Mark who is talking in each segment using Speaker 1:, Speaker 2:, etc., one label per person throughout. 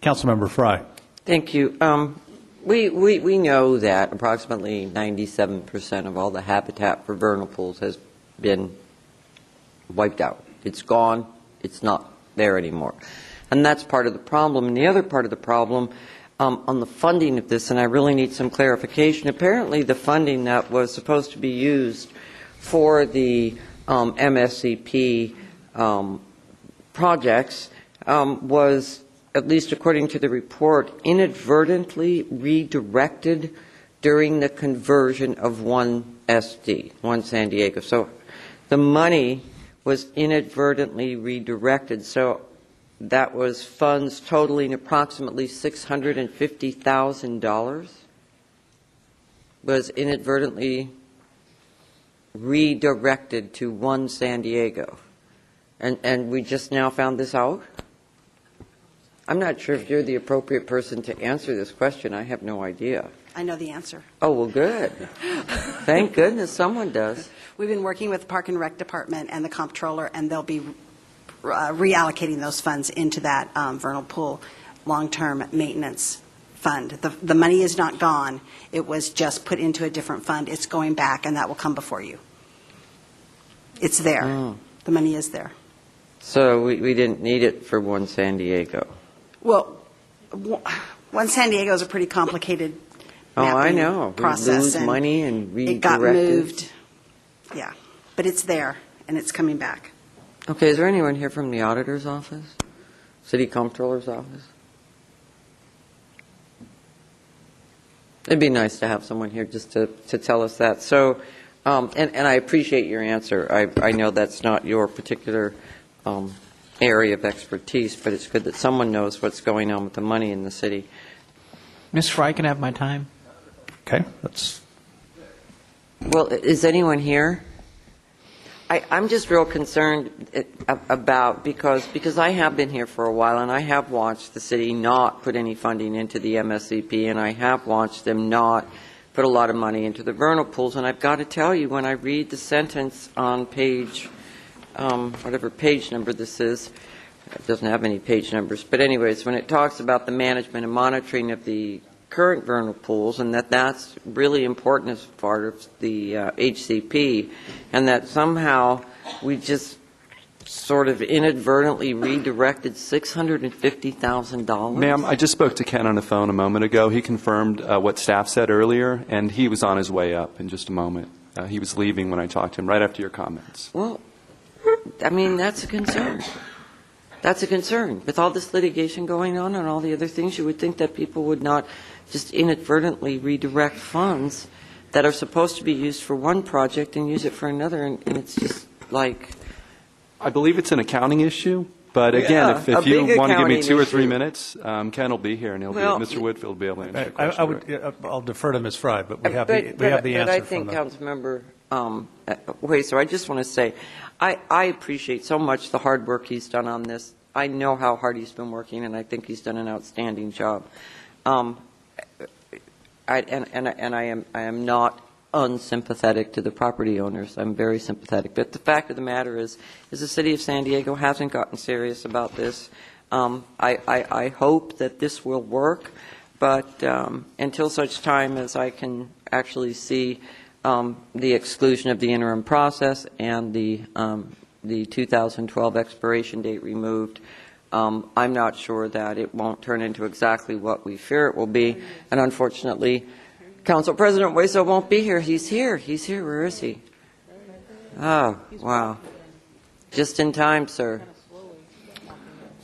Speaker 1: Councilmember Frye.
Speaker 2: Thank you. We know that approximately 97% of all the habitat for vernal pools has been wiped out. It's gone. It's not there anymore. And that's part of the problem. And the other part of the problem on the funding of this, and I really need some clarification, apparently the funding that was supposed to be used for the MSCP projects was, at least according to the report, inadvertently redirected during the conversion of one SD, one San Diego. So the money was inadvertently redirected. So that was funds totaling approximately $650,000 was inadvertently redirected to one San Diego. And we just now found this out? I'm not sure if you're the appropriate person to answer this question. I have no idea.
Speaker 3: I know the answer.
Speaker 2: Oh, well, good. Thank goodness someone does.
Speaker 3: We've been working with the Park and Rec Department and the Comptroller, and they'll be reallocating those funds into that Vernal Pool long-term maintenance fund. The money is not gone. It was just put into a different fund. It's going back, and that will come before you. It's there. Oh. The money is there.
Speaker 2: So we didn't need it for one San Diego.
Speaker 3: Well, one San Diego is a pretty complicated mapping process.
Speaker 2: We lose money and redirect
Speaker 3: it got moved. Yeah, but it's there, and it's coming back.
Speaker 2: Okay, is there anyone here from the auditor's office? City Comptroller's office? It'd be nice to have someone here just to tell us that. So, and I appreciate your answer. I know that's not your particular area of expertise, but it's good that someone knows what's going on with the money in the city.
Speaker 4: Ms. Frye, can I have my time?
Speaker 1: Okay, that's...
Speaker 2: Well, is anyone here? I'm just real concerned about, because I have been here for a while, and I have watched the city not put any funding into the MSCP, and I have watched them not put a lot of money into the vernal pools. And I've got to tell you, when I read the sentence on page, whatever page number this is, it doesn't have any page numbers, but anyways, when it talks about the management and monitoring of the current vernal pools, and that's really important as part of the HCP, and that somehow we just sort of inadvertently redirected $650,000.
Speaker 5: Ma'am, I just spoke to Ken on the phone a moment ago. He confirmed what staff said earlier, and he was on his way up in just a moment. He was leaving when I talked to him right after your comments.
Speaker 2: Well, I mean, that's a concern. That's a concern. With all this litigation going on and all the other things, you would think that people would not just inadvertently redirect funds that are supposed to be used for one project and use it for another, and it's just like...
Speaker 5: I believe it's an accounting issue, but again, if you want to give me 2 or 3 minutes, Ken will be here, and Mr. Woodfield will be able to answer your question.
Speaker 1: I'll defer to Ms. Frye, but we have the answer.
Speaker 2: But I think, Councilmember so I just want to say, I appreciate so much the hard work he's done on this. I know how hard he's been working, and I think he's done an outstanding job. I am not unsympathetic to the property owners. I'm very sympathetic. But the fact of the matter is the city of San Diego hasn't gotten serious about this. I hope that this will work, but until such time as I can actually see the exclusion of the interim process and the 2012 expiration date removed, I'm not sure that it won't turn into exactly what we fear it will be. And unfortunately, Council President Hueso won't be here. He's here. He's here. Where is he? Oh, wow. Just in time, sir.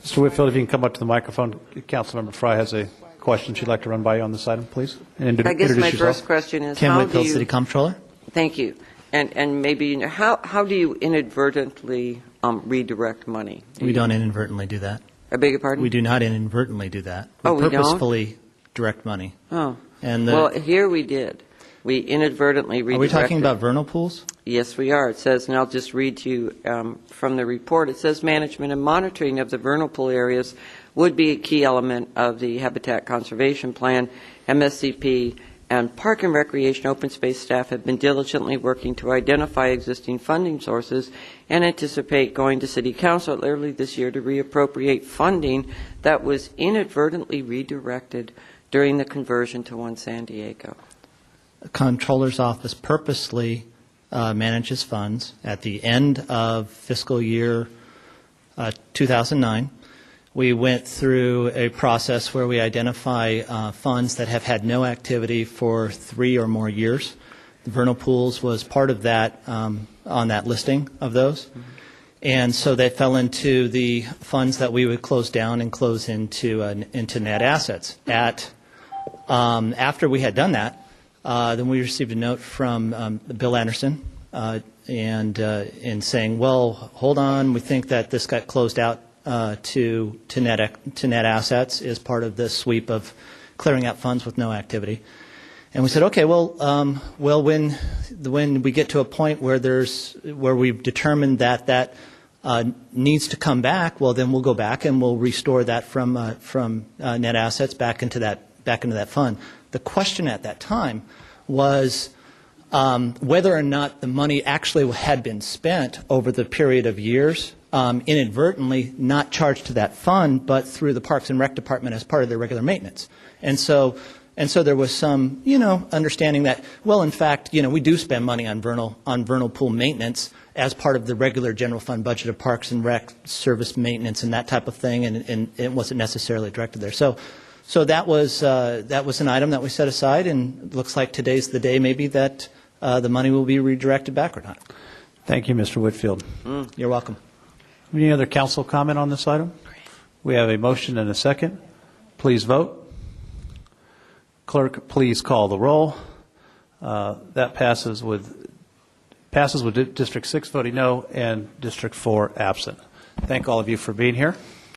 Speaker 1: Mr. Whitfield, if you can come up to the microphone. Councilmember Frye has a question she'd like to run by you on this item, please. And
Speaker 2: I guess my first question is,
Speaker 4: Kim Whitfield, City Comptroller.
Speaker 2: Thank you. And maybe how do you inadvertently redirect money?
Speaker 4: We don't inadvertently do that.
Speaker 2: I beg your pardon?
Speaker 4: We do not inadvertently do that.
Speaker 2: We
Speaker 4: purposefully direct money.
Speaker 2: Oh. Well, here we did. We inadvertently redirected.
Speaker 4: Are we talking about vernal pools?
Speaker 2: Yes, we are. It says, and I'll just read to you from the report, it says management and monitoring of the vernal pool areas would be a key element of the Habitat Conservation Plan, MSCP, and Park and Recreation open space staff have been diligently working to identify existing funding sources and anticipate going to City Council early this year to reappropriate funding that was inadvertently redirected during the conversion to One San Diego.
Speaker 4: The Comptroller's Office purposely manages funds. At the end of fiscal year 2009, we went through a process where we identify funds that have had no activity for 3 or more years. The Vernal Pools was part of that on that listing of those. And so they fell into the funds that we would close down and close into net assets. After we had done that, then we received a note from Bill Anderson and saying, well, hold on, we think that this got closed out to net assets is part of this sweep of clearing out funds with no activity. And we said, okay, well, when we get to a point where we've determined that needs to come back, well, then we'll go back and we'll restore that from net assets back into that fund. The question at that time was whether or not the money actually had been spent over the period of years, inadvertently not charged to that fund, but through the Parks and Rec Department as part of their regular maintenance. And so there was some, understanding that, well, in fact, we do spend money on vernal pool maintenance as part of the regular general fund budget of Parks and Rec service maintenance and that type of thing, and it wasn't necessarily directed there. So that was an item that we set aside, and it looks like today's the day maybe that the money will be redirected back or not.
Speaker 1: Thank you, Mr. Whitfield.
Speaker 4: You're welcome.
Speaker 1: Any other council comment on this item? We have a motion and a second. Please vote. Clerk, please call the roll. That passes with District 6 voting no and District 4 absent. Thank all of you for being here.